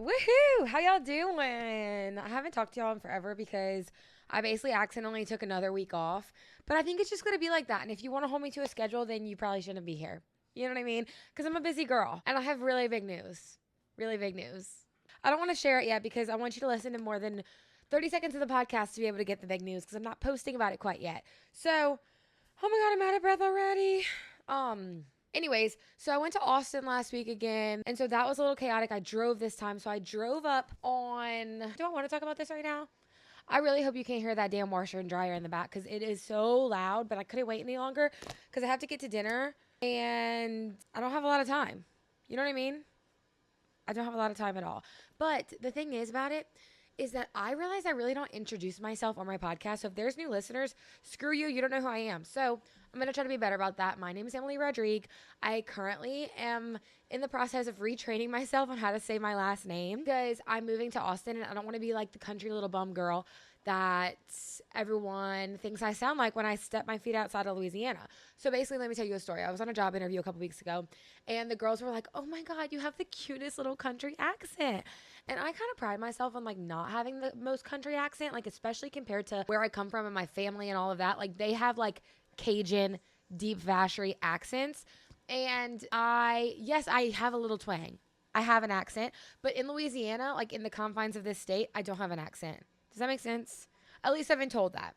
Woohoo! How y'all doing? I haven't talked to y'all in forever because I basically accidentally took another week off. But I think it's just going to be like that. And if you want to hold me to a schedule, then you probably shouldn't be here. You know what I mean? Because I'm a busy girl. And I have really big news. Really big news. I don't want to share it yet because I want you to listen to more than 30 seconds of the podcast to be able to get the big news because I'm not posting about it quite yet. So, oh my God, I'm out of breath already. Anyways, so I went to Austin last week again, and so that was a little chaotic. I drove this time, so I drove up on. Do I want to talk about this right now? I really hope you can't hear that damn washer and dryer in the back because it is so loud, but I couldn't wait any longer because I have to get to dinner, and I don't have a lot of time. You know what I mean? I don't have a lot of time at all. But the thing is about it is that I realize I really don't introduce myself on my podcast. So if there's new listeners, screw you. You don't know who I am. So I'm going to try to be better about that. My name is Emily Rodrigue. I currently am in the process of retraining myself on how to say my last name because I'm moving to Austin and I don't want to be like the country little bum girl that everyone thinks I sound like when I step my feet outside of Louisiana. So basically, let me tell you a story. I was on a job interview a couple weeks ago, and the girls were like, "Oh my God, you have the cutest little country accent." And I kind of pride myself on like not having the most country accent, like especially compared to where I come from and my family and all of that. Like they have like Cajun, deep Vacherie accents. And yes, I have a little twang. I have an accent, but in Louisiana, like in the confines of this state, I don't have an accent. Does that make sense? At least I've been told that.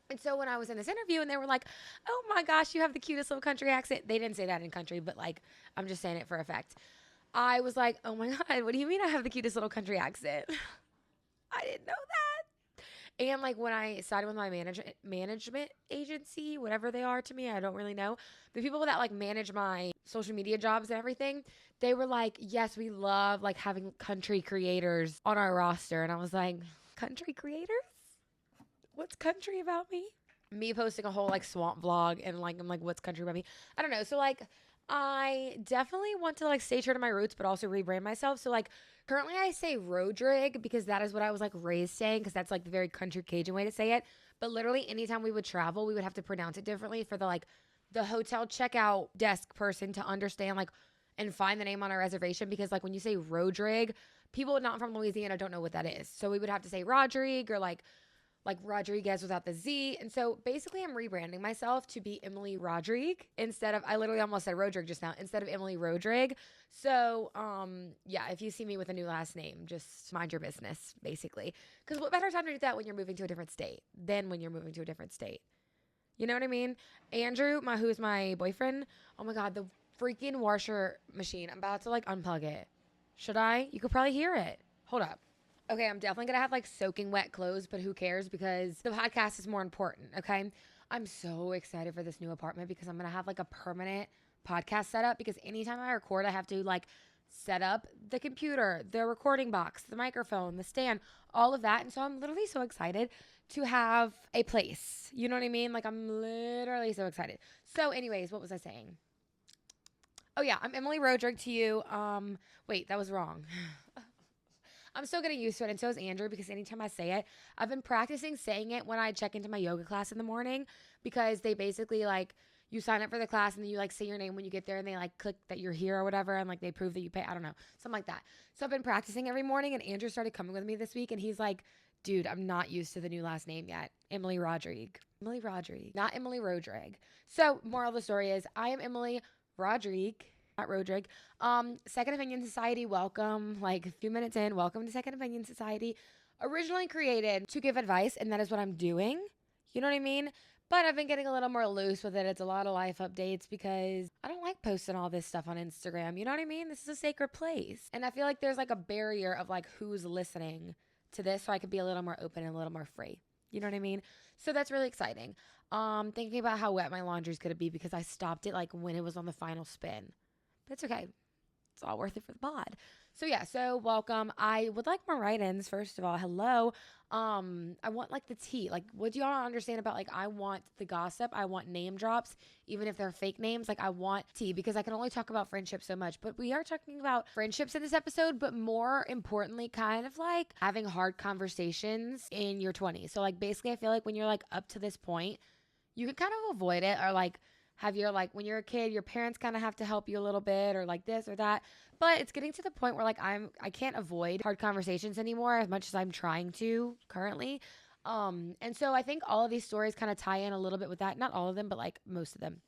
And so when I was in this interview and they were like, "Oh my gosh, you have the cutest little country accent." They didn't say that in country, but like, I'm just saying it for effect. I was like, "Oh my God, what do you mean I have the cutest little country accent?" I didn't know that. And like when I started with my management agency, whatever they are to me, I don't really know. The people that like manage my social media jobs and everything, they were like, "Yes, we love like having country creators on our roster." And I was like, "Country creators? What's country about me?" Me posting a whole like swamp vlog and like I'm like, "What's country about me?" I don't know. So like I definitely want to like stay true to my roots, but also rebrand myself. So like currently I say ra-drege because that is what I was like raised saying because that's like the very country Cajun way to say it. But literally anytime we would travel, we would have to pronounce it differently for the hotel checkout desk person to understand like and find the name on our reservation because like when you say ra-drege, people not from Louisiana don't know what that is. So we would have to say Rodrigue or like Rodriguez without the Z. And so basically I'm rebranding myself to be Emily Rodrigue instead of, I literally almost said Rodrigue just now, instead of Emily Rodrigue. So, yeah, if you see me with a new last name, just mind your business, basically. Because what better time to do that when you're moving to a different state than when you're moving to a different state? You know what I mean? Andrew, who's my boyfriend, oh my God, the freaking washer machine. I'm about to like unplug it. Should I? You could probably hear it. Hold up. Okay, I'm definitely gonna have like soaking wet clothes, but who cares because the podcast is more important, okay? I'm so excited for this new apartment because I'm gonna have like a permanent podcast setup because anytime I record, I have to like set up the computer, the recording box, the microphone, the stand, all of that. And so I'm literally so excited to have a place. You know what I mean? Like I'm literally so excited. So, anyways, what was I saying? Oh yeah, I'm Emily Rodrigue to you. Wait, that was wrong. I'm still getting used to it, and so is Andrew, because anytime I say it, I've been practicing saying it when I check into my yoga class in the morning, because they basically, like, you sign up for the class, and then you, like, say your name when you get there, and they, like, click that you're here or whatever, and, like, they prove that you pay. I don't know. Something like that. So I've been practicing every morning, and Andrew started coming with me this week, and he's like, "Dude, I'm not used to the new last name yet. Emily Rodrigue. Emily Rodrigue. Not Emily Rodrigue." So, moral of the story is, I am Emily Rodrigue. Not Rodrigue. Second Opinion Society, welcome. Like a few minutes in, welcome to Second Opinion Society. Originally created to give advice, and that is what I'm doing. You know what I mean? But I've been getting a little more loose with it. It's a lot of life updates because I don't like posting all this stuff on Instagram. You know what I mean? This is a sacred place. And I feel like there's like a barrier of like who's listening to this, so I could be a little more open and a little more free. You know what I mean? So that's really exciting. Thinking about how wet my laundry's gonna be because I stopped it like when it was on the final spin. But it's okay. It's all worth it for the pod. So yeah, so welcome. I would like more write-ins, first of all. Hello. I want like the tea. Like, what do y'all understand about like I want the gossip? I want name drops, even if they're fake names. Like I want tea because I can only talk about friendships so much. But we are talking about friendships in this episode, but more importantly, kind of like having hard conversations in your 20s. So like basically I feel like when you're like up to this point, you can kind of avoid it or like have your, like, when you're a kid, your parents kind of have to help you a little bit or like this or that. But it's getting to the point where like I can't avoid hard conversations anymore as much as I'm trying to currently. And so I think all of these stories kind of tie in a little bit with that. Not all of them, but like most of them.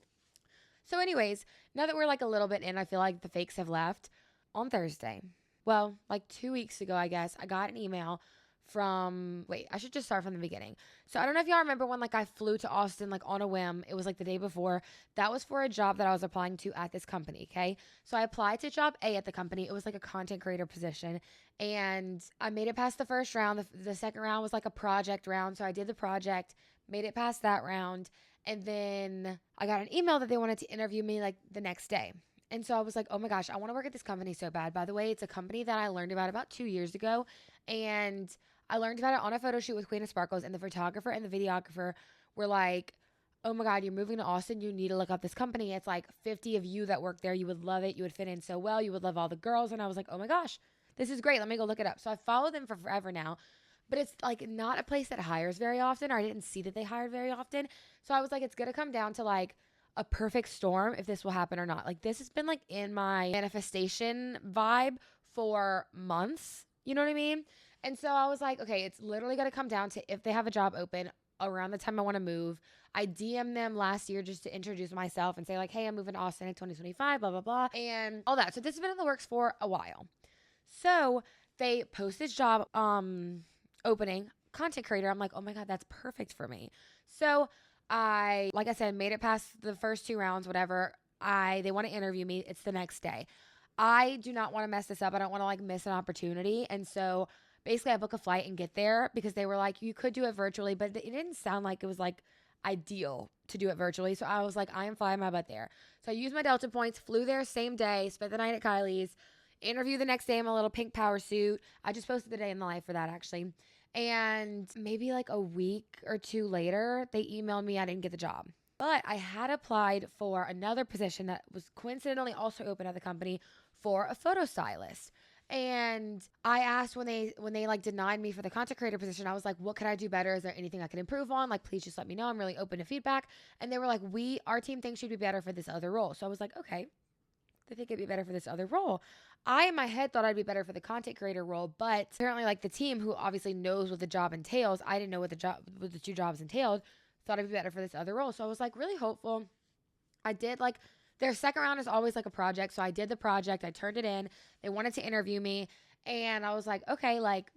So anyways, now that we're like a little bit in, I feel like the fakes have left. On Thursday, well, like 2 weeks ago, I guess, I got an email from, wait, I should just start from the beginning. So I don't know if y'all remember when like I flew to Austin like on a whim. It was like the day before. That was for a job that I was applying to at this company, okay? So I applied to job A at the company. It was like a content creator position. And I made it past the first round. The second round was like a project round. So I did the project, made it past that round. And then I got an email that they wanted to interview me like the next day. And so I was like, oh my gosh, I want to work at this company so bad. By the way, it's a company that I learned about 2 years ago. And I learned about it on a photo shoot with Queen of Sparkles. And the photographer and the videographer were like, oh my God, you're moving to Austin. You need to look up this company. It's like 50 of you that work there. You would love it. You would fit in so well. You would love all the girls. And I was like, oh my gosh, this is great. Let me go look it up. So I followed them for forever now. But it's like not a place that hires very often, or I didn't see that they hired very often. So I was like, it's going to come down to like a perfect storm if this will happen or not. Like this has been like in my manifestation vibe for months. You know what I mean? And so I was like, okay, it's literally going to come down to if they have a job open around the time I want to move. I DM'd them last year just to introduce myself and say like, hey, I'm moving to Austin in 2025, blah, blah, blah, and all that. So this has been in the works for a while. So they post this job opening, content creator. I'm like, oh my God, that's perfect for me. So I, like I said, made it past the first 2 rounds, whatever. They want to interview me. It's the next day. I do not want to mess this up. I don't want to like miss an opportunity. And so basically I book a flight and get there because they were like, you could do it virtually, but it didn't sound like it was like ideal to do it virtually. So I was like, I am flying my butt there. So I used my Delta points, flew there same day, spent the night at Kylie's, interview the next day in my little pink power suit. I just posted the day in the life for that actually. And maybe like a week or 2 later, they emailed me I didn't get the job. But I had applied for another position that was coincidentally also open at the company for a photo stylist. And I asked when they like denied me for the content creator position, I was like, what could I do better? Is there anything I can improve on? Like, please just let me know. I'm really open to feedback. And they were like, our team thinks you'd be better for this other role. So I was like, okay, they think it'd be better for this other role. I, in my head, thought I'd be better for the content creator role, but apparently like the team who obviously knows what the job entails, I didn't know what the 2 jobs entailed, thought I'd be better for this other role. So I was like really hopeful. I did like, their second round is always like a project. So I did the project. I turned it in. They wanted to interview me. And I was like, okay, like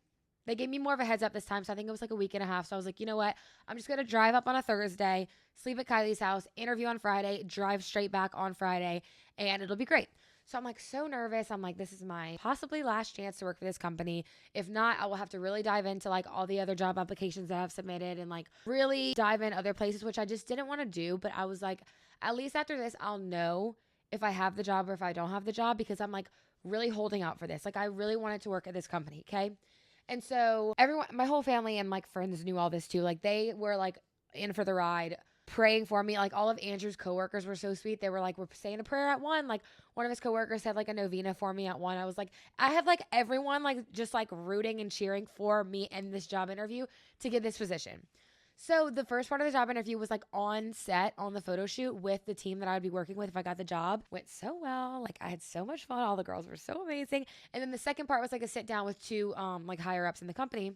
they gave me more of a heads up this time. So I think it was like a week and a half. So I was like, you know what? I'm just going to drive up on a Thursday, sleep at Kylie's house, interview on Friday, drive straight back on Friday, and it'll be great. So I'm like so nervous. I'm like, this is my possibly last chance to work for this company. If not, I will have to really dive into like all the other job applications that I've submitted and like really dive in other places, which I just didn't want to do. But I was like, at least after this, I'll know if I have the job or if I don't have the job because I'm like really holding out for this. Like I really wanted to work at this company. Okay. And so everyone, my whole family and like friends knew all this too. Like they were like in for the ride, praying for me. Like all of Andrew's coworkers were so sweet. They were like, we're saying a prayer at 1. Like one of his coworkers said like a novena for me at 1. I was like, I have like everyone like just like rooting and cheering for me in this job interview to get this position. So the first part of the job interview was like on set on the photo shoot with the team that I would be working with if I got the job. Went so well. Like I had so much fun. All the girls were so amazing. And then the second part was like a sit down with 2 like higher ups in the company.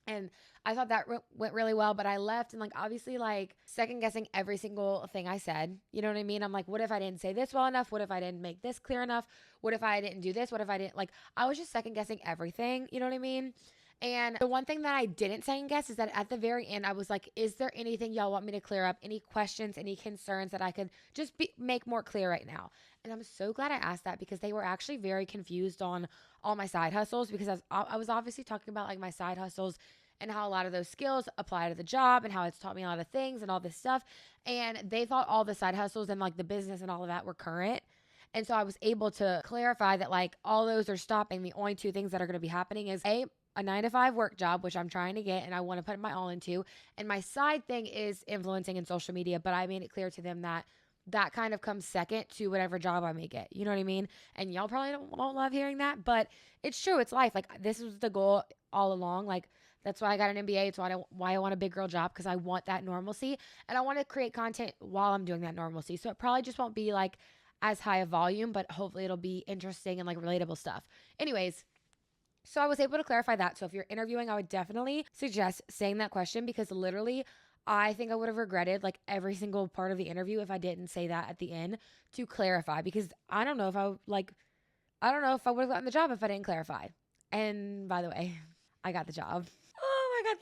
And I thought that went really well, but I left and like obviously like second guessing every single thing I said. You know what I mean? I'm like, what if I didn't say this well enough? What if I didn't make this clear enough? What if I didn't do this? What if I didn't like, I was just second guessing everything. You know what I mean? And the one thing that I didn't second guess is that at the very end, I was like, is there anything y'all want me to clear up? Any questions, any concerns that I could just make more clear right now? And I'm so glad I asked that because they were actually very confused on all my side hustles because I was obviously talking about like my side hustles and how a lot of those skills apply to the job and how it's taught me a lot of things and all this stuff. And they thought all the side hustles and like the business and all of that were current. And so I was able to clarify that like all those are stopping. The only 2 things that are going to be happening is a 9-to-5 work job, which I'm trying to get and I want to put my all into. And my side thing is influencing in social media. But I made it clear to them that that kind of comes second to whatever job I may get. You know what I mean? And y'all probably won't love hearing that, but it's true. It's life. Like, this was the goal all along. Like, that's why I got an MBA. It's why I want a big girl job, because I want that normalcy, and I want to create content while I'm doing that normalcy. So it probably just won't be like as high a volume, but hopefully it'll be interesting and like relatable stuff. Anyways, so I was able to clarify that. So if you're interviewing, I would definitely suggest saying that question, because literally I think I would have regretted like every single part of the interview if I didn't say that at the end to clarify, because I don't know if I would have gotten the job if I didn't clarify. And by the way, I got the job. Oh, I got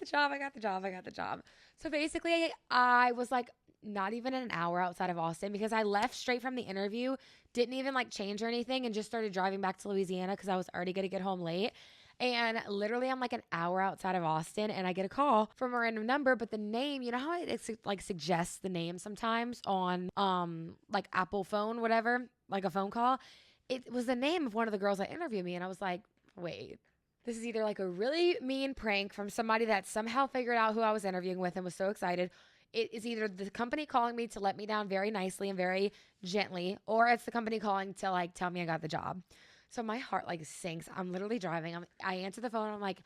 the job. So basically I was like not even an hour outside of Austin, because I left straight from the interview, didn't even like change or anything, and just started driving back to Louisiana because I was already going to get home late. And literally I'm like an hour outside of Austin, and I get a call from a random number, but the name, you know how it like suggests the name sometimes on like Apple phone, whatever, like a phone call. It was the name of one of the girls that interviewed me, and I was like, wait, this is either like a really mean prank from somebody that somehow figured out who I was interviewing with and was so excited. It is either the company calling me to let me down very nicely and very gently, or it's the company calling to like tell me I got the job. So my heart like sinks. I'm literally driving. I answer the phone. I'm like,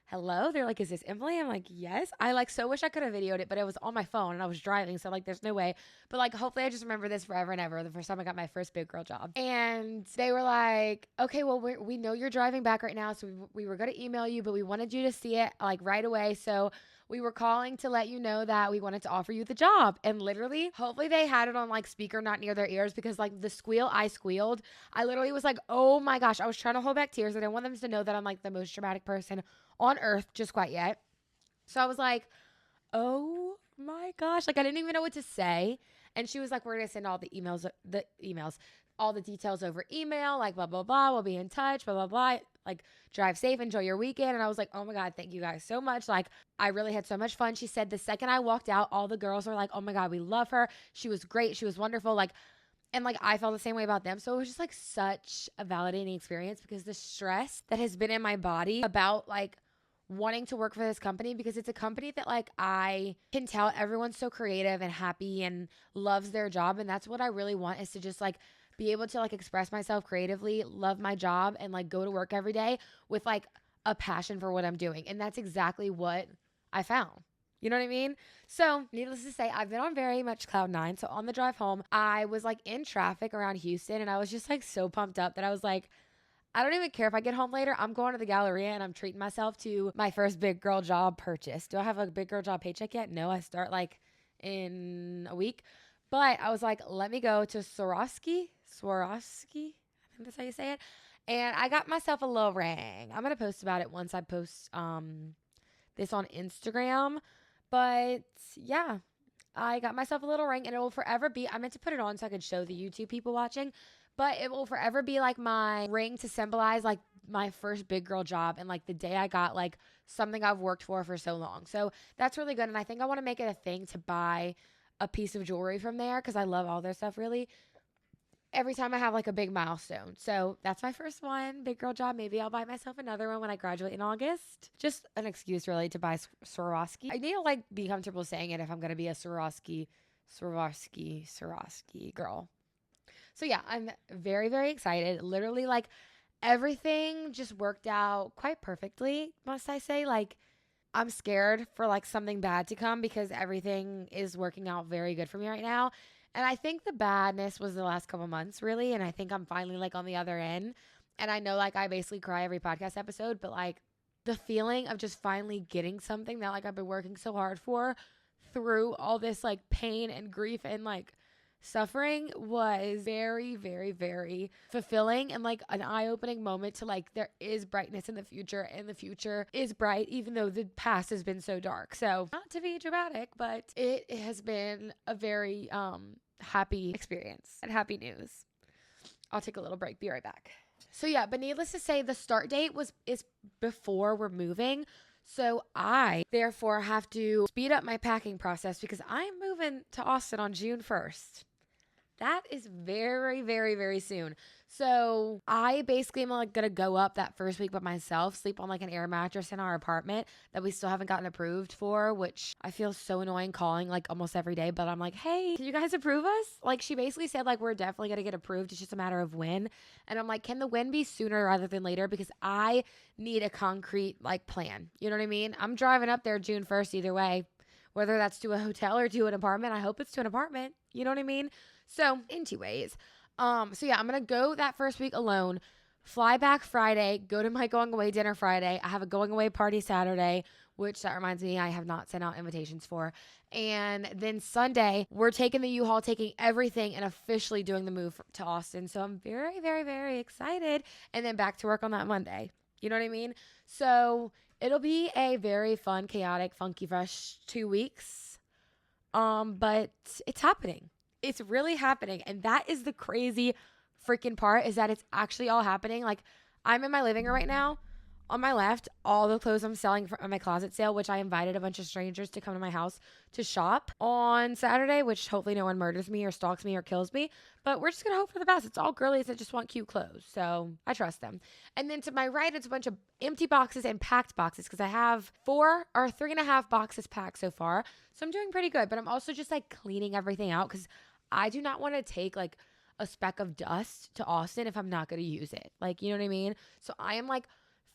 hello? They're like, is this Emily? I'm like, yes. I like so wish I could have videoed it, but it was on my phone and I was driving. So like, there's no way. But like, hopefully I just remember this forever and ever. The first time I got my first big girl job. And they were like, okay, well, we know you're driving back right now. So we were going to email you, but we wanted you to see it like right away. So we were calling to let you know that we wanted to offer you the job. And literally, hopefully they had it on like speaker, not near their ears, because like the squeal I squealed, I literally was like, oh my gosh, I was trying to hold back tears. I didn't want them to know that I'm like the most dramatic person on earth just quite yet. So I was like, oh my gosh, like I didn't even know what to say. And she was like, we're going to send all the emails, all the details over email, like blah, blah, blah. We'll be in touch, blah, blah, blah. Like, drive safe, enjoy your weekend. And I was like, oh my God, thank you guys so much. Like, I really had so much fun. She said the second I walked out, all the girls were like, oh my God, we love her. She was great. She was wonderful. Like, and like, I felt the same way about them. So it was just like such a validating experience, because the stress that has been in my body about like wanting to work for this company, because it's a company that like I can tell everyone's so creative and happy and loves their job. And that's what I really want, is to just like be able to like express myself creatively, love my job, and like go to work every day with like a passion for what I'm doing. And that's exactly what I found. You know what I mean? So needless to say, I've been on very much cloud nine. So on the drive home, I was like in traffic around Houston, and I was just like so pumped up that I was like, I don't even care if I get home later. I'm going to the Galleria and I'm treating myself to my first big girl job purchase. Do I have a big girl job paycheck yet? No, I start like in a week. But I was like, let me go to Swarovski, I think that's how you say it. And I got myself a little ring. I'm going to post about it once I post this on Instagram. But yeah, I got myself a little ring, and it will forever be, I meant to put it on so I could show the YouTube people watching, but it will forever be like my ring to symbolize like my first big girl job, and like the day I got like something I've worked for so long. So that's really good. And I think I want to make it a thing to buy a piece of jewelry from there, because I love all their stuff really, every time I have like a big milestone. So that's my first one, big girl job. Maybe I'll buy myself another one when I graduate in August. Just an excuse really to buy Swarovski. I need to like be comfortable saying it if I'm going to be a Swarovski girl. So yeah, I'm very, very excited. Literally like everything just worked out quite perfectly, must I say. Like, I'm scared for like something bad to come, because everything is working out very good for me right now. And I think the badness was the last couple months really. And I think I'm finally like on the other end. And I know like I basically cry every podcast episode, but like the feeling of just finally getting something that like I've been working so hard for through all this like pain and grief and like suffering was very, very, very fulfilling, and like an eye-opening moment to like, there is brightness in the future, and the future is bright even though the past has been so dark. So not to be dramatic, but it has been a very happy experience and happy news. I'll take a little break, be right back. So yeah, but needless to say, the start date is before we're moving. So I therefore have to speed up my packing process, because I'm moving to Austin on June 1st. That is very, very, very soon. So I basically am like gonna go up that first week by myself, sleep on like an air mattress in our apartment that we still haven't gotten approved for, which I feel so annoying calling like almost every day. But I'm like, hey, can you guys approve us? Like she basically said like we're definitely gonna get approved. It's just a matter of when. And I'm like, can the when be sooner rather than later? Because I need a concrete like plan. You know what I mean? I'm driving up there June 1st either way. Whether that's to a hotel or to an apartment, I hope it's to an apartment. You know what I mean? So, in two ways. So yeah, I'm gonna go that first week alone, fly back Friday, go to my going away dinner Friday. I have a going away party Saturday, which that reminds me I have not sent out invitations for. And then Sunday, we're taking the U-Haul, taking everything and officially doing the move to Austin. So I'm very, very, very excited. And then back to work on that Monday. You know what I mean? So it'll be a very fun, chaotic, funky, fresh 2 weeks. But it's happening. It's really happening. And that is the crazy freaking part, is that it's actually all happening. Like I'm in my living room right now. On my left, all the clothes I'm selling from my closet sale, which I invited a bunch of strangers to come to my house to shop on Saturday, which hopefully no one murders me or stalks me or kills me. But we're just going to hope for the best. It's all girlies that just want cute clothes. So I trust them. And then to my right, it's a bunch of empty boxes and packed boxes because I have 3.5 boxes packed so far. So I'm doing pretty good. But I'm also just like cleaning everything out because I do not want to take like a speck of dust to Austin if I'm not going to use it. Like, you know what I mean? So I am like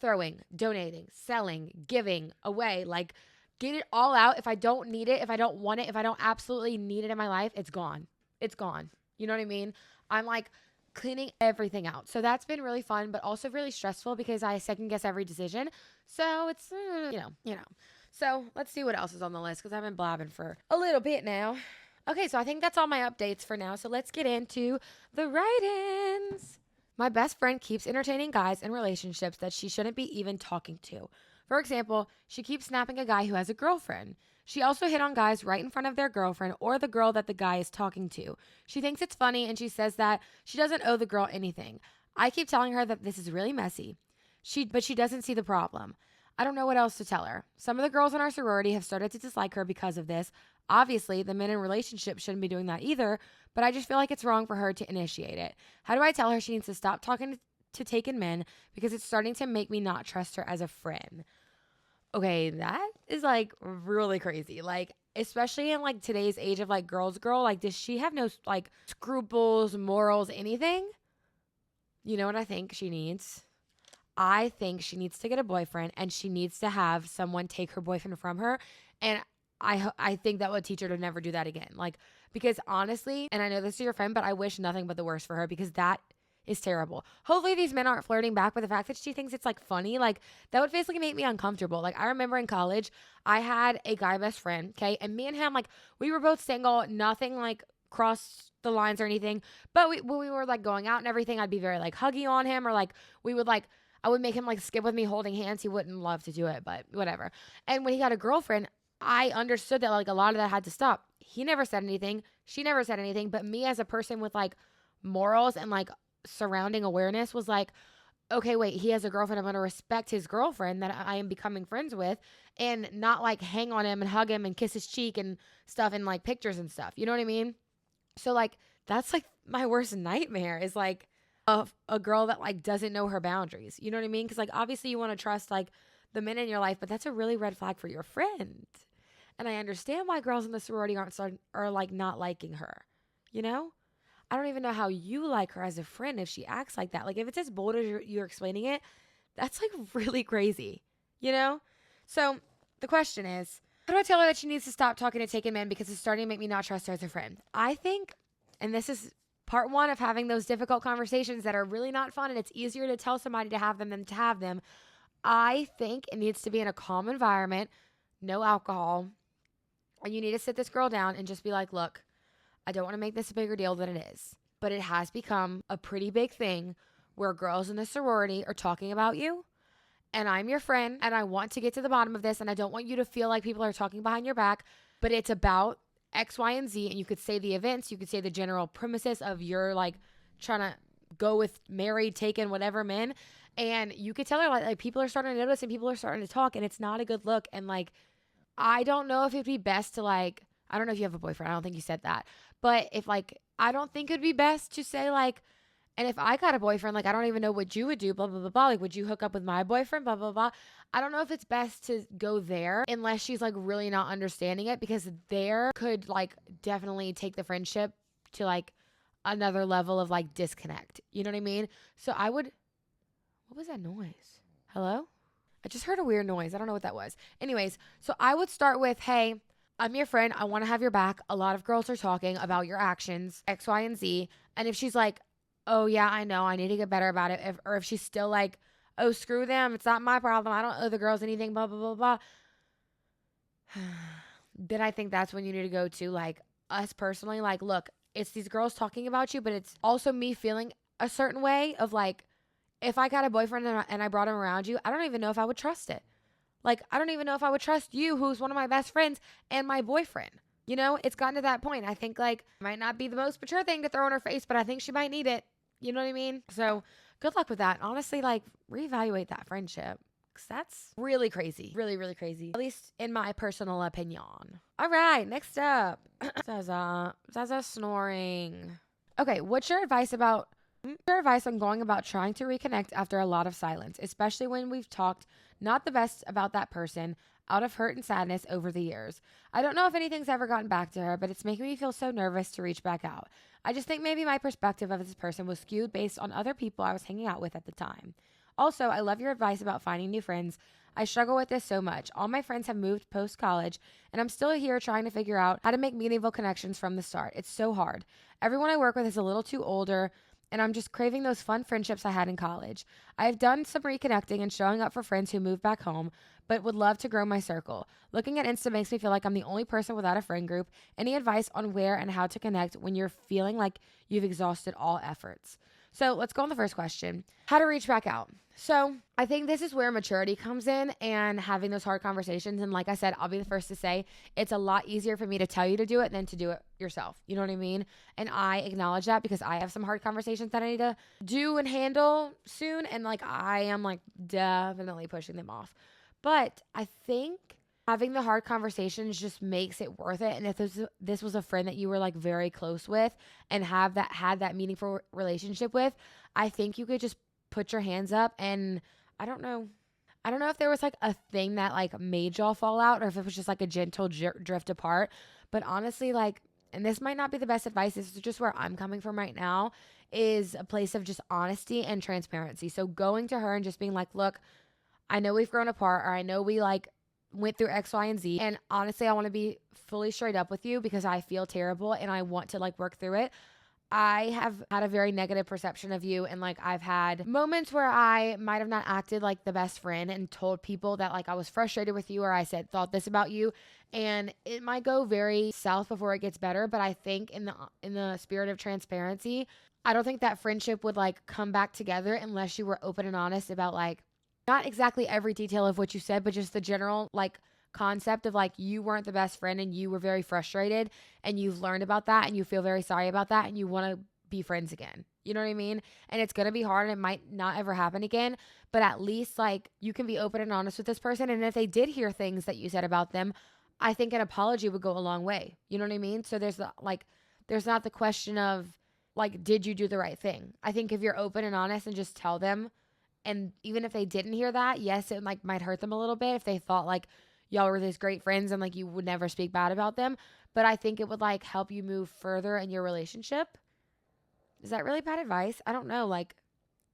throwing, donating, selling, giving away, like get it all out. If I don't need it, if I don't want it, if I don't absolutely need it in my life, it's gone. It's gone. You know what I mean? I'm like cleaning everything out. So that's been really fun, but also really stressful because I second guess every decision. So it's, you know. So let's see what else is on the list because I've been blabbing for a little bit now. Okay, so I think that's all my updates for now. So let's get into the write-ins. My best friend keeps entertaining guys in relationships that she shouldn't be even talking to. For example, she keeps snapping a guy who has a girlfriend. She also hit on guys right in front of their girlfriend or the girl that the guy is talking to. She thinks it's funny and she says that she doesn't owe the girl anything. I keep telling her that this is really messy, but she doesn't see the problem. I don't know what else to tell her. Some of the girls in our sorority have started to dislike her because of this. Obviously, the men in relationships shouldn't be doing that either, but I just feel like it's wrong for her to initiate it. How do I tell her she needs to stop talking to taken men because it's starting to make me not trust her as a friend? Okay, that is like really crazy. Like, especially in like today's age of like girls, like, does she have no like scruples, morals, anything? You know what I think she needs? I think she needs to get a boyfriend and she needs to have someone take her boyfriend from her. And I think that would teach her to never do that again. Like, because honestly, and I know this is your friend, but I wish nothing but the worst for her because that is terrible. Hopefully these men aren't flirting back, but the fact that she thinks it's like funny, like that would basically make me uncomfortable. Like I remember in college, I had a guy best friend, okay? And me and him, like we were both single, nothing like crossed the lines or anything. But when we were like going out and everything, I'd be very like huggy on him or like we would like, I would make him like skip with me holding hands. He wouldn't love to do it, but whatever. And when he got a girlfriend, I understood that like a lot of that had to stop. He never said anything. She never said anything. But me as a person with like morals and like surrounding awareness was like, okay, wait, he has a girlfriend. I'm going to respect his girlfriend that I am becoming friends with and not like hang on him and hug him and kiss his cheek and stuff and like pictures and stuff. You know what I mean? So like, that's like my worst nightmare is like a girl that like doesn't know her boundaries. You know what I mean? Because like, obviously you want to trust like the men in your life, but that's a really red flag for your friend. And I understand why girls in the sorority are like not liking her, you know? I don't even know how you like her as a friend if she acts like that. Like if it's as bold as you're explaining it, that's like really crazy, you know? So the question is, how do I tell her that she needs to stop talking to taken men because it's starting to make me not trust her as a friend? I think, and this is part one of having those difficult conversations that are really not fun and it's easier to tell somebody to have them than to have them. I think it needs to be in a calm environment, no alcohol. And you need to sit this girl down and just be like, look, I don't want to make this a bigger deal than it is, but it has become a pretty big thing where girls in the sorority are talking about you and I'm your friend and I want to get to the bottom of this and I don't want you to feel like people are talking behind your back, but it's about X, Y, and Z. And you could say the events, you could say the general premises of your like trying to go with married, taken, whatever men. And you could tell her like people are starting to notice and people are starting to talk and it's not a good look. And like, I don't know if it'd be best to like, I don't know if you have a boyfriend. I don't think you said that. But if like, I don't think it'd be best to say like, and if I got a boyfriend, like, I don't even know what you would do, blah, blah, blah, blah. Like, would you hook up with my boyfriend, blah, blah, blah. I don't know if it's best to go there unless she's like really not understanding it, because there could like definitely take the friendship to like another level of like disconnect. You know what I mean? So I would, what was that noise? Hello? I just heard a weird noise. I don't know what that was. Anyways, so I would start with, hey, I'm your friend. I want to have your back. A lot of girls are talking about your actions, X, Y, and Z. And if she's like, oh yeah, I know, I need to get better about it. Or if she's still like, oh, screw them, it's not my problem, I don't owe the girls anything, blah, blah, blah, blah. Then I think that's when you need to go to like us personally. Like, look, it's these girls talking about you, but it's also me feeling a certain way of like, if I got a boyfriend and I brought him around you, I don't even know if I would trust it. Like, I don't even know if I would trust you, who's one of my best friends, and my boyfriend. You know, it's gotten to that point. I think like, it might not be the most mature thing to throw in her face, but I think she might need it. You know what I mean? So good luck with that. Honestly, like, reevaluate that friendship, because that's really crazy. Really, really crazy. At least in my personal opinion. All right, next up. Zaza snoring. Okay, what's your advice on going about trying to reconnect after a lot of silence, especially when we've talked not the best about that person out of hurt and sadness over the years? I don't know if anything's ever gotten back to her, but it's making me feel so nervous to reach back out. I just think maybe my perspective of this person was skewed based on other people I was hanging out with at the time. Also, I love your advice about finding new friends. I struggle with this so much. All my friends have moved post-college, and I'm still here trying to figure out how to make meaningful connections from the start. It's so hard. Everyone I work with is a little too older, and I'm just craving those fun friendships I had in college. I've done some reconnecting and showing up for friends who moved back home, but would love to grow my circle. Looking at Insta makes me feel like I'm the only person without a friend group. Any advice on where and how to connect when you're feeling like you've exhausted all efforts? So let's go on the first question. How to reach back out. So I think this is where maturity comes in and having those hard conversations. And like I said, I'll be the first to say it's a lot easier for me to tell you to do it than to do it yourself. You know what I mean? And I acknowledge that because I have some hard conversations that I need to do and handle soon. And like, I am like definitely pushing them off. But I think having the hard conversations just makes it worth it. And if this was a friend that you were like very close with and had that meaningful relationship with, I think you could just put your hands up. And I don't know if there was like a thing that like made y'all fall out, or if it was just like a gentle drift apart. But honestly, like, and this might not be the best advice, this is just where I'm coming from right now, is a place of just honesty and transparency. So going to her and just being like, look, I know we've grown apart, or I know we like went through X, Y, and Z. And honestly, I want to be fully straight up with you because I feel terrible and I want to like work through it. I have had a very negative perception of you, and like I've had moments where I might have not acted like the best friend and told people that like I was frustrated with you, or I thought this about you, and it might go very south before it gets better. But I think in the spirit of transparency, I don't think that friendship would like come back together unless you were open and honest about like not exactly every detail of what you said, but just the general like concept of like you weren't the best friend and you were very frustrated and you've learned about that and you feel very sorry about that and you want to be friends again. You know what I mean? And it's going to be hard and it might not ever happen again, but at least like you can be open and honest with this person. And if they did hear things that you said about them, I think an apology would go a long way. You know what I mean? So there's not the question of like, did you do the right thing? I think if you're open and honest and just tell them, and even if they didn't hear that, yes, it like might hurt them a little bit if they thought like y'all were these great friends and like you would never speak bad about them. But I think it would like help you move further in your relationship. Is that really bad advice? I don't know. Like,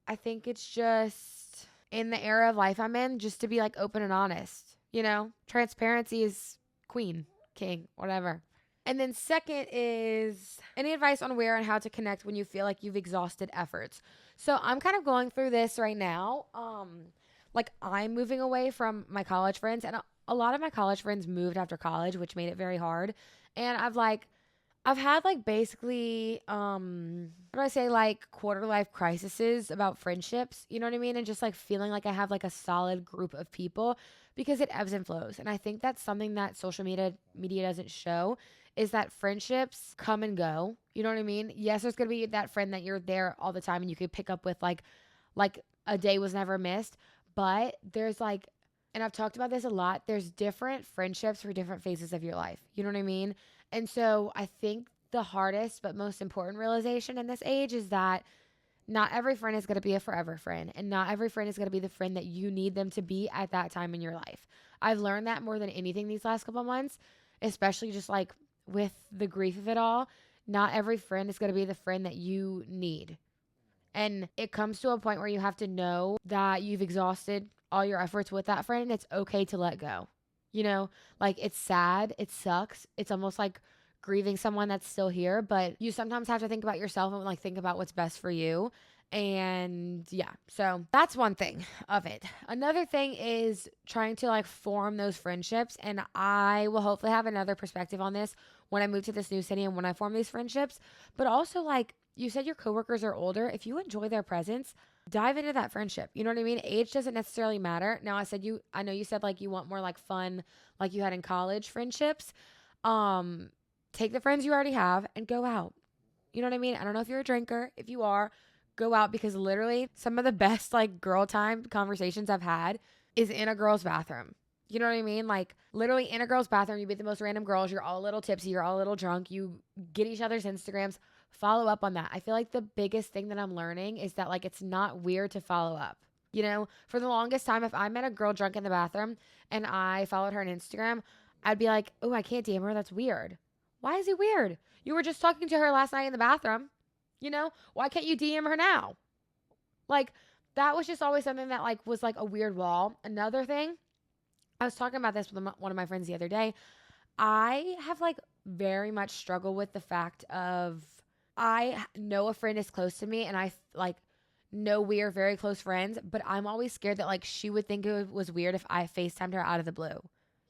I think it's just in the era of life I'm in, just to be like open and honest, you know, transparency is queen, king, whatever. And then second is any advice on where and how to connect when you feel like you've exhausted efforts. So I'm kind of going through this right now. Like I'm moving away from my college friends, and a lot of my college friends moved after college, which made it very hard. And I've had like basically, what do I say, like quarter life crises about friendships, you know what I mean? And just like feeling like I have like a solid group of people because it ebbs and flows. And I think that's something that social media doesn't show, is that friendships come and go. You know what I mean? Yes, there's going to be that friend that you're there all the time and you could pick up with like a day was never missed. But there's like, and I've talked about this a lot, there's different friendships for different phases of your life. You know what I mean? And so I think the hardest but most important realization in this age is that not every friend is going to be a forever friend, and not every friend is going to be the friend that you need them to be at that time in your life. I've learned that more than anything these last couple of months, especially just like with the grief of it all. Not every friend is going to be the friend that you need. And it comes to a point where you have to know that you've exhausted all your efforts with that friend and it's okay to let go. You know, like it's sad, it sucks. It's almost like grieving someone that's still here, but you sometimes have to think about yourself and like think about what's best for you. And yeah, so that's one thing of it. Another thing is trying to like form those friendships. And I will hopefully have another perspective on this when I move to this new city and when I form these friendships. But also, like you said, your coworkers are older. If you enjoy their presence, dive into that friendship. You know what I mean? Age doesn't necessarily matter. Now, I know you said like you want more like fun, like you had in college friendships. Take the friends you already have and go out. You know what I mean? I don't know if you're a drinker. If you are, go out, because literally some of the best like girl time conversations I've had is in a girl's bathroom. You know what I mean? Like literally in a girl's bathroom, you meet the most random girls. You're all a little tipsy. You're all a little drunk. You get each other's Instagrams. Follow up on that. I feel like the biggest thing that I'm learning is that like it's not weird to follow up. You know, for the longest time, if I met a girl drunk in the bathroom and I followed her on Instagram, I'd be like, oh, I can't DM her. That's weird. Why is it weird? You were just talking to her last night in the bathroom. You know, why can't you DM her now? Like, that was just always something that like was like a weird wall. Another thing, I was talking about this with one of my friends the other day. I have like very much struggled with the fact of I know a friend is close to me and I like know we are very close friends, but I'm always scared that like she would think it was weird if I FaceTimed her out of the blue.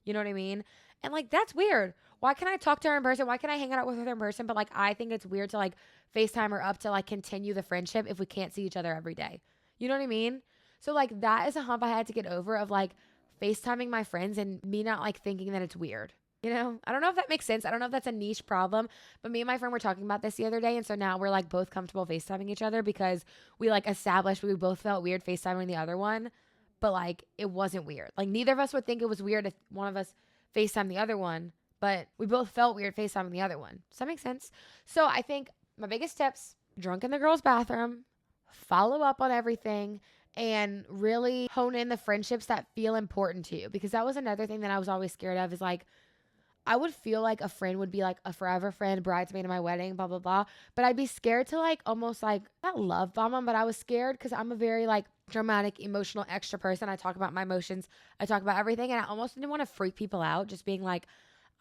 You know what I mean? And like, that's weird. Why can't I talk to her in person? Why can't I hang out with her in person? But like, I think it's weird to like FaceTime her up to like continue the friendship if we can't see each other every day. You know what I mean? So like, that is a hump I had to get over of like FaceTiming my friends and me not like thinking that it's weird. You know, I don't know if that makes sense. I don't know if that's a niche problem, but me and my friend were talking about this the other day. And so now we're like both comfortable FaceTiming each other because we like established we both felt weird FaceTiming the other one, but like it wasn't weird. Like neither of us would think it was weird if one of us FaceTime the other one, but we both felt weird FaceTiming the other one. Does that make sense? So I think my biggest tips, drunk in the girl's bathroom, follow up on everything, and really hone in the friendships that feel important to you. Because that was another thing that I was always scared of is like, I would feel like a friend would be like a forever friend, bridesmaid in my wedding, blah, blah, blah. But I'd be scared to like almost like, not love bomb them, but I was scared because I'm a very like dramatic, emotional, extra person. I talk about my emotions. I talk about everything. And I almost didn't want to freak people out just being like,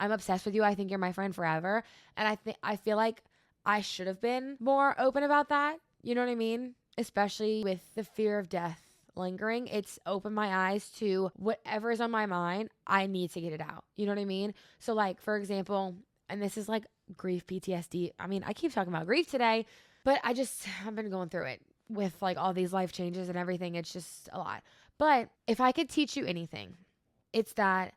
I'm obsessed with you. I think you're my friend forever. And I feel like I should have been more open about that. You know what I mean? Especially with the fear of death lingering, it's opened my eyes to whatever is on my mind. I need to get it out. You know what I mean? So like, for example, and this is like grief PTSD. I mean, I keep talking about grief today, but I've been going through it with like all these life changes and everything. It's just a lot. But if I could teach you anything, it's that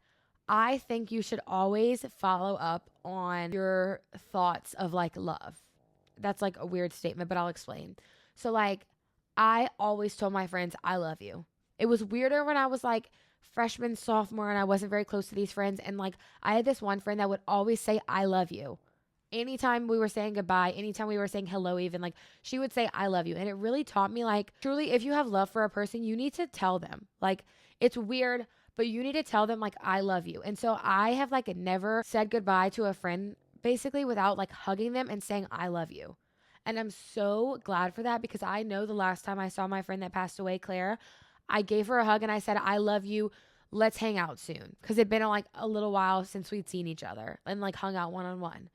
I think you should always follow up on your thoughts of like love. That's like a weird statement, but I'll explain. So like, I always told my friends, I love you. It was weirder when I was like freshman, sophomore, and I wasn't very close to these friends. And like, I had this one friend that would always say, I love you. Anytime we were saying goodbye, anytime we were saying hello, even like she would say, I love you. And it really taught me like, truly, if you have love for a person, you need to tell them. Like, it's weird, but you need to tell them like, I love you. And so I have like never said goodbye to a friend basically without like hugging them and saying, I love you. And I'm so glad for that because I know the last time I saw my friend that passed away, Claire, I gave her a hug and I said, I love you. Let's hang out soon. Because it'd been like a little while since we'd seen each other and like hung out one-on-one.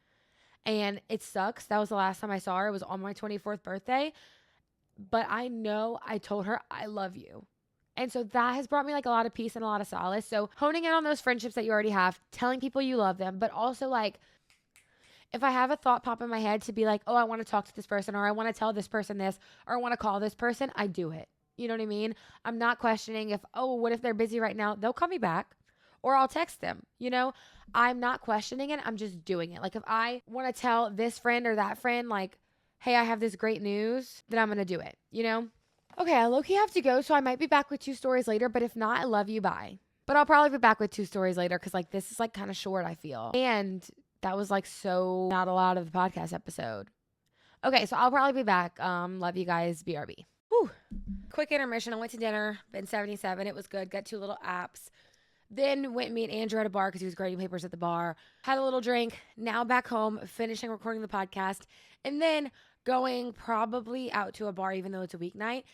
And it sucks. That was the last time I saw her. It was on my 24th birthday. But I know I told her, I love you. And so that has brought me like a lot of peace and a lot of solace. So honing in on those friendships that you already have, telling people you love them, but also like, if I have a thought pop in my head to be like, oh, I want to talk to this person, or I want to tell this person this, or I want to call this person, I do it. You know what I mean? I'm not questioning if, oh, what if they're busy right now? They'll call me back or I'll text them. You know, I'm not questioning it. I'm just doing it. Like if I want to tell this friend or that friend, like, hey, I have this great news, then I'm going to do it, you know? Okay, I low-key have to go, so I might be back with 2 stories later, but if not, I love you, bye. But I'll probably be back with 2 stories later because like this is like kind of short, I feel. And That was like so not a lot of the podcast episode. Okay, so I'll probably be back. Love you guys. BRB. Whew. Quick intermission. I went to dinner. Been 77. It was good. Got 2 little apps. Then went and meet Andrew at a bar because he was grading papers at the bar. Had a little drink. Now back home, finishing recording the podcast. And then going probably out to a bar, even though it's a weeknight,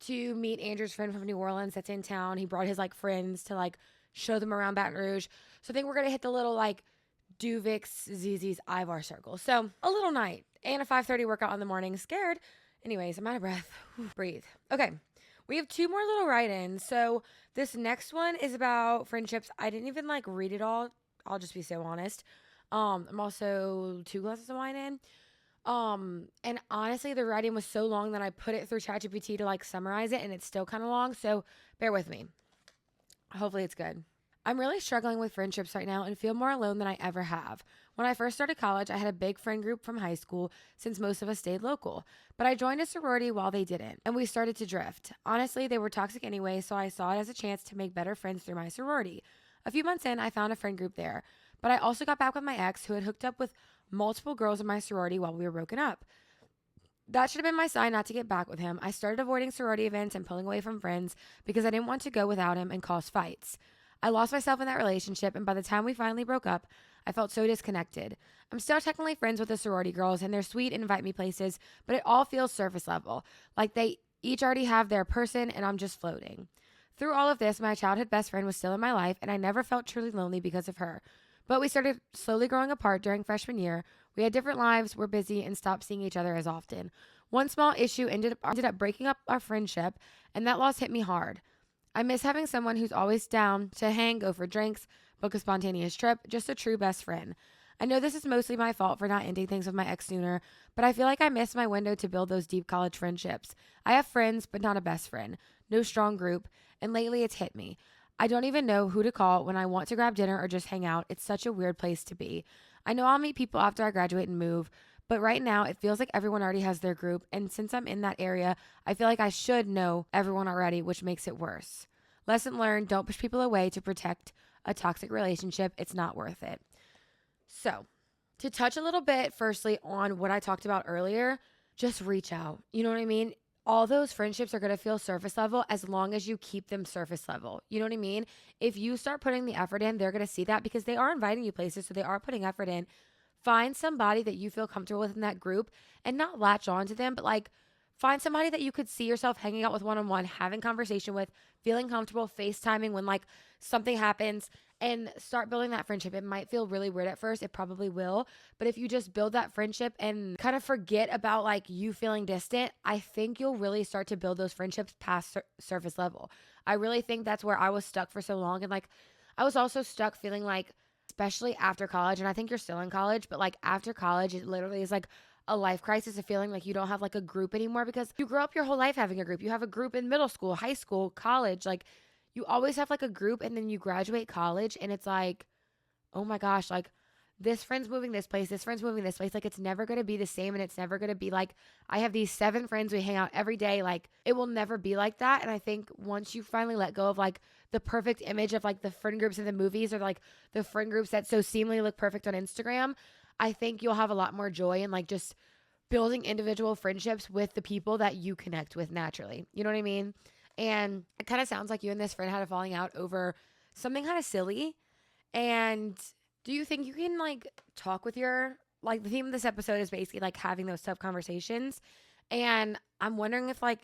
to meet Andrew's friend from New Orleans that's in town. He brought his like friends to like show them around Baton Rouge. So I think we're going to hit the little like Duvix, ZZ's, Ivar circle. So a little night and a 5:30 workout in the morning. Scared. Anyways, I'm out of breath. Breathe. Okay. We have 2 more little write-ins. So this next one is about friendships. I didn't even like read it all. I'll just be so honest. I'm also 2 glasses of wine in. And honestly, the writing was so long that I put it through ChatGPT to like summarize it, and it's still kind of long. So bear with me. Hopefully it's good. I'm really struggling with friendships right now and feel more alone than I ever have. When I first started college, I had a big friend group from high school since most of us stayed local. But I joined a sorority while they didn't, and we started to drift. Honestly, they were toxic anyway, so I saw it as a chance to make better friends through my sorority. A few months in, I found a friend group there. But I also got back with my ex who had hooked up with multiple girls in my sorority while we were broken up. That should have been my sign not to get back with him. I started avoiding sorority events and pulling away from friends because I didn't want to go without him and cause fights. I lost myself in that relationship, and by the time we finally broke up, I felt so disconnected. I'm still technically friends with the sorority girls, and they're sweet and invite me places, but it all feels surface level, like they each already have their person and I'm just floating. Through all of this, my childhood best friend was still in my life, and I never felt truly lonely because of her. But we started slowly growing apart during freshman year. We had different lives, were busy, and stopped seeing each other as often. One small issue ended up breaking up our friendship, and that loss hit me hard. I miss having someone who's always down to hang, go for drinks, book a spontaneous trip, just a true best friend. I know this is mostly my fault for not ending things with my ex sooner, but I feel like I missed my window to build those deep college friendships. I have friends, but not a best friend. No strong group, and lately it's hit me. I don't even know who to call when I want to grab dinner or just hang out. It's such a weird place to be. I know I'll meet people after I graduate and move, but right now it feels like everyone already has their group, and since I'm in that area, I feel like I should know everyone already, which makes it worse. Lesson learned, don't push people away to protect a toxic relationship. It's not worth it. So, to touch a little bit, firstly, on what I talked about earlier, just reach out. You know what I mean? All those friendships are going to feel surface level as long as you keep them surface level. You know what I mean? If you start putting the effort in, they're going to see that because they are inviting you places, so they are putting effort in. Find somebody that you feel comfortable with in that group and not latch on to them, but like find somebody that you could see yourself hanging out with one-on-one, having conversation with, feeling comfortable, FaceTiming when like something happens, and start building that friendship. It might feel really weird at first. It probably will. But if you just build that friendship and kind of forget about like you feeling distant, I think you'll really start to build those friendships past surface level. I really think that's where I was stuck for so long. And like, I was also stuck feeling like, especially after college, and I think you're still in college, but like after college, it literally is like a life crisis of feeling like you don't have like a group anymore because you grew up your whole life having a group. You have a group in middle school, high school, college. Like you always have like a group, and then you graduate college and it's like, oh my gosh, like this friend's moving this place, this friend's moving this place. Like it's never going to be the same, and it's never going to be like I have these 7 friends, we hang out every day. Like it will never be like that. And I think once you finally let go of like the perfect image of like the friend groups in the movies or like the friend groups that so seemingly look perfect on Instagram, I think you'll have a lot more joy in like just building individual friendships with the people that you connect with naturally. You know what I mean? And it kind of sounds like you and this friend had a falling out over something kind of silly. And do you think you can like talk with your, like the theme of this episode is basically like having those tough conversations. And I'm wondering if like,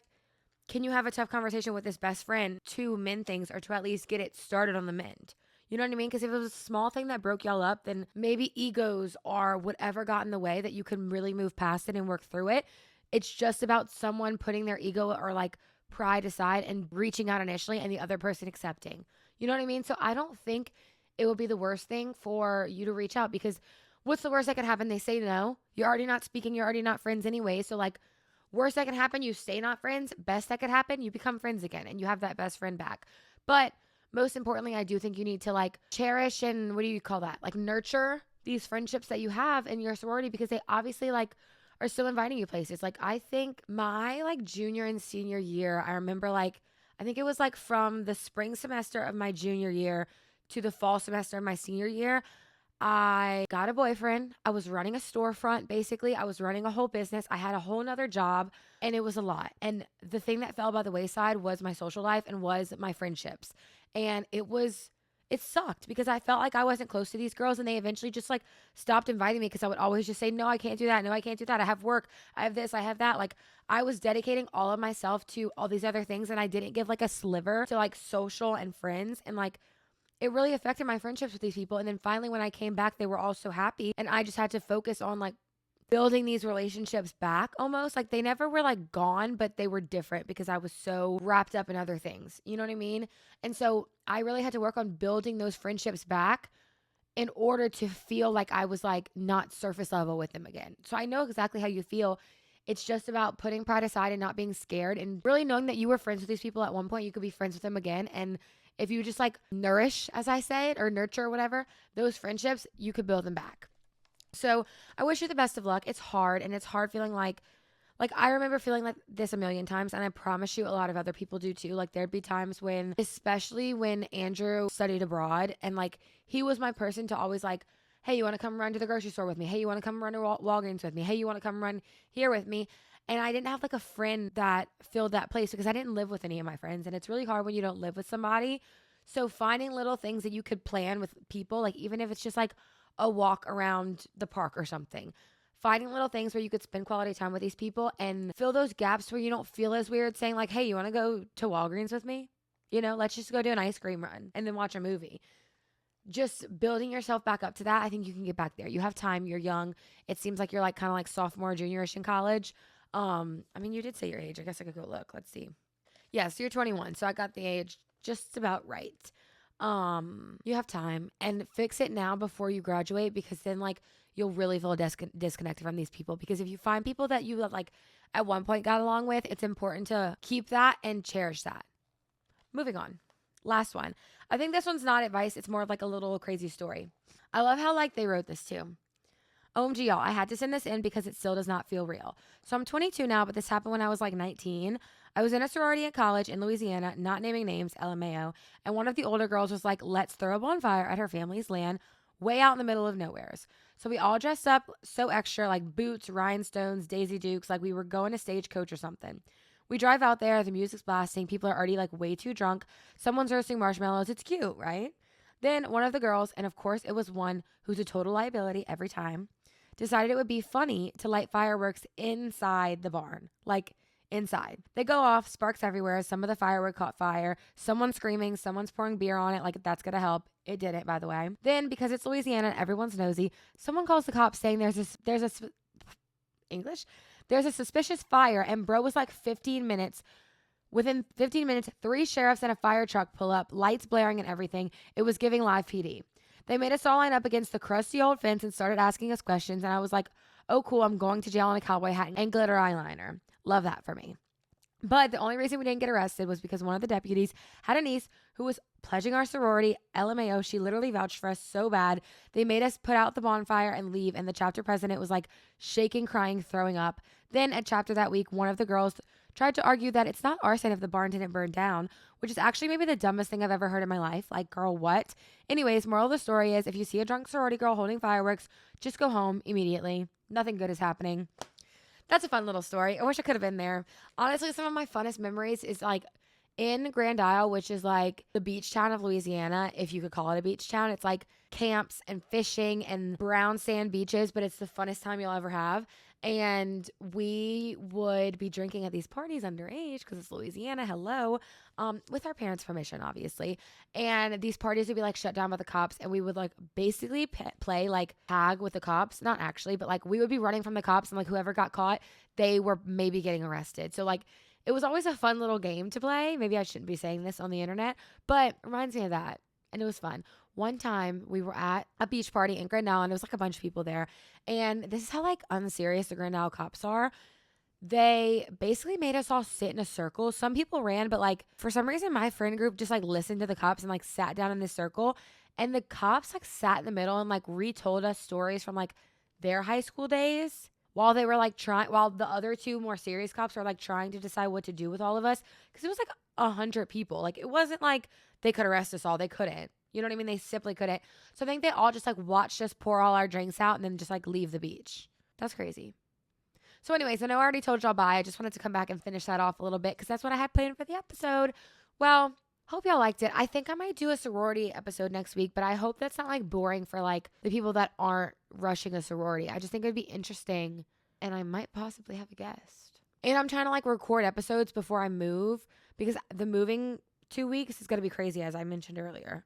can you have a tough conversation with this best friend to mend things or to at least get it started on the mend? You know what I mean? Because if it was a small thing that broke y'all up, then maybe egos or whatever got in the way that you can really move past it and work through it. It's just about someone putting their ego or like pride aside and reaching out initially and the other person accepting. You know what I mean? So I don't think it would be the worst thing for you to reach out because what's the worst that could happen? They say no. You're already not speaking. You're already not friends anyway. So like worst that could happen, you stay not friends. Best that could happen, you become friends again and you have that best friend back. But most importantly, I do think you need to like cherish and what do you call that? Like nurture these friendships that you have in your sorority because they obviously like are still inviting you places. Like I think my like junior and senior year, I remember like, I think it was like from the spring semester of my junior year to the fall semester of my senior year, I got a boyfriend. I was running a storefront, basically. I was running a whole business. I had a whole nother job, and it was a lot. And the thing that fell by the wayside was my social life and was my friendships. And it sucked because I felt like I wasn't close to these girls, and they eventually just like stopped inviting me because I would always just say, no, I can't do that. No, I can't do that. I have work. I have this. I have that. Like, I was dedicating all of myself to all these other things, and I didn't give like a sliver to like social and friends. And like, it really affected my friendships with these people. And then finally, when I came back, they were all so happy. And I just had to focus on like building these relationships back almost. Like they never were like gone, but they were different because I was so wrapped up in other things. You know what I mean? And so I really had to work on building those friendships back in order to feel like I was like not surface level with them again. So I know exactly how you feel. It's just about putting pride aside and not being scared and really knowing that you were friends with these people at one point. You could be friends with them again. And if you just like nourish, as I say it, or nurture or whatever, those friendships, you could build them back. So I wish you the best of luck. It's hard, and it's hard feeling like I remember feeling like this a million times, and I promise you a lot of other people do too. Like there'd be times when, especially when Andrew studied abroad, and like he was my person to always like, hey, you want to come run to the grocery store with me? Hey, you want to come run to Walgreens with me? Hey, you want to come run here with me? And I didn't have like a friend that filled that place because I didn't live with any of my friends. And it's really hard when you don't live with somebody. So finding little things that you could plan with people, like even if it's just like a walk around the park or something, finding little things where you could spend quality time with these people and fill those gaps where you don't feel as weird saying like, hey, you want to go to Walgreens with me? You know, let's just go do an ice cream run and then watch a movie. Just building yourself back up to that, I think you can get back there. You have time. You're young. It seems like you're like kind of like sophomore, junior-ish in college. I mean, you did say your age. I guess I could go look. Let's see. Yeah, so you're 21. So I got the age just about right. You have time and fix it now before you graduate, because then like you'll really feel disconnected from these people. Because if you find people that you like at one point got along with, it's important to keep that and cherish that. Moving on. Last one. I think this one's not advice. It's more of like a little crazy story. I love how like they wrote this too. OMG, y'all, I had to send this in because it still does not feel real. So I'm 22 now, but this happened when I was like 19. I was in a sorority at college in Louisiana, not naming names, LMAO, and one of the older girls was like, let's throw a bonfire at her family's land way out in the middle of nowheres. So we all dressed up so extra, like boots, rhinestones, Daisy Dukes, like we were going to Stagecoach or something. We drive out there, the music's blasting, people are already like way too drunk, someone's roasting marshmallows, it's cute, right? Then one of the girls, and of course it was one who's a total liability every time, decided it would be funny to light fireworks inside the barn, like inside. They go off, sparks everywhere. Some of the firework caught fire. Someone's screaming, someone's pouring beer on it, like that's gonna help. It didn't, by the way. Then, because it's Louisiana and everyone's nosy, someone calls the cops saying there's a suspicious fire, and bro was like 15 minutes. Within 15 minutes, 3 sheriffs and a fire truck pull up, lights blaring and everything. It was giving live PD. They made us all line up against the crusty old fence and started asking us questions. And I was like, oh, cool, I'm going to jail in a cowboy hat and glitter eyeliner. Love that for me. But the only reason we didn't get arrested was because one of the deputies had a niece who was pledging our sorority, LMAO. She literally vouched for us so bad. They made us put out the bonfire and leave. And the chapter president was like shaking, crying, throwing up. Then at chapter that week, one of the girls tried to argue that it's not arson if the barn didn't burn down, which is actually maybe the dumbest thing I've ever heard in my life. Like, girl, what? Anyways, moral of the story is if you see a drunk sorority girl holding fireworks, just go home immediately. Nothing good is happening. That's a fun little story. I wish I could have been there. Honestly, some of my funnest memories is like in Grand Isle, which is like the beach town of Louisiana, if you could call it a beach town. It's like camps and fishing and brown sand beaches, but it's the funnest time you'll ever have. And we would be drinking at these parties underage because it's Louisiana, hello, with our parents' permission, obviously. And these parties would be like shut down by the cops, and we would like basically play like tag with the cops. Not actually, but like we would be running from the cops, and like whoever got caught, they were maybe getting arrested. So like it was always a fun little game to play. Maybe I shouldn't be saying this on the internet, but it reminds me of that. And it was fun. One time we were at a beach party in Grand Isle, and there was like a bunch of people there. And this is how like unserious the Grand Isle cops are. They basically made us all sit in a circle. Some people ran, but like for some reason my friend group just like listened to the cops and like sat down in this circle. And the cops like sat in the middle and like retold us stories from like their high school days while they were like while the other 2 more serious cops were like trying to decide what to do with all of us. Cause it was like 100 people. Like it wasn't like they could arrest us all. They couldn't. You know what I mean? They simply couldn't. So I think they all just like watched us pour all our drinks out and then just like leave the beach. That's crazy. So anyways, I know I already told y'all bye. I just wanted to come back and finish that off a little bit because that's what I had planned for the episode. Well, hope y'all liked it. I think I might do a sorority episode next week, but I hope that's not like boring for like the people that aren't rushing a sorority. I just think it would be interesting and I might possibly have a guest. And I'm trying to like record episodes before I move because the moving 2 weeks is going to be crazy, as I mentioned earlier.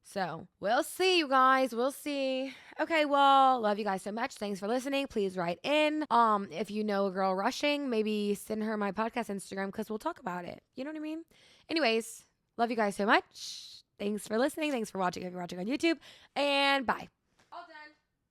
So we'll see, you guys. We'll see. Okay, well, love you guys so much. Thanks for listening. Please write in. If you know a girl rushing, maybe send her my podcast Instagram because we'll talk about it. You know what I mean? Anyways, love you guys so much. Thanks for listening. Thanks for watching if you're watching on YouTube. And bye.